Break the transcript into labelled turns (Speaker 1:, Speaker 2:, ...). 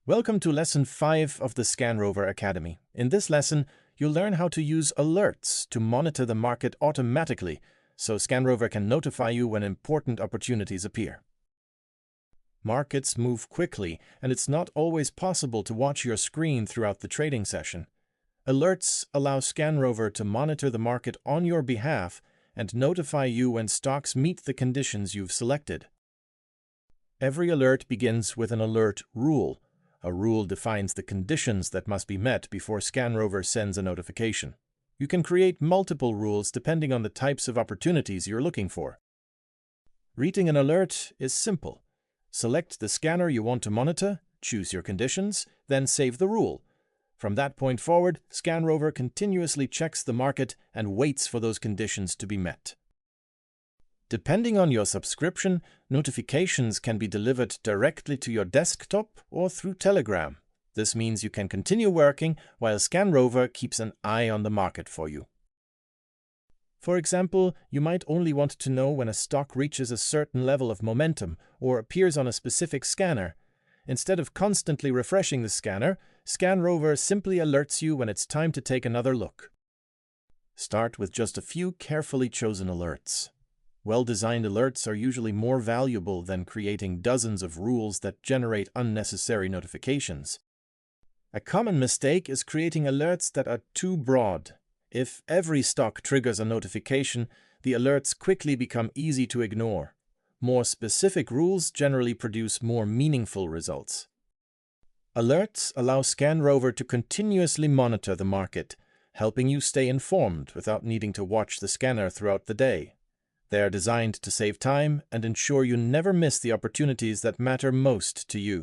Speaker 1: Welcome to Lesson 5 of the ScanRover Academy. In this lesson, you'll learn how to use alerts to monitor the market automatically so ScanRover can notify you when important opportunities appear. Markets move quickly, and it's not always possible to watch your screen throughout the trading session. Alerts allow ScanRover to monitor the market on your behalf and notify you when stocks meet the conditions you've selected. Every alert begins with an alert rule. A rule defines the conditions that must be met before ScanRover sends a notification. You can create multiple rules depending on the types of opportunities you're looking for. Reading an alert is simple. Select the scanner you want to monitor, choose your conditions, then save the rule. From that point forward, ScanRover continuously checks the market and waits for those conditions to be met. Depending on your subscription, notifications can be delivered directly to your desktop or through Telegram. This means you can continue working while ScanRover keeps an eye on the market for you. For example, you might only want to know when a stock reaches a certain level of momentum or appears on a specific scanner. Instead of constantly refreshing the scanner, ScanRover simply alerts you when it's time to take another look. Start with just a few carefully chosen alerts. Well-designed alerts are usually more valuable than creating dozens of rules that generate unnecessary notifications. A common mistake is creating alerts that are too broad. If every stock triggers a notification, the alerts quickly become easy to ignore. More specific rules generally produce more meaningful results. Alerts allow ScanRover to continuously monitor the market, helping you stay informed without needing to watch the scanner throughout the day. They are designed to save time and ensure you never miss the opportunities that matter most to you.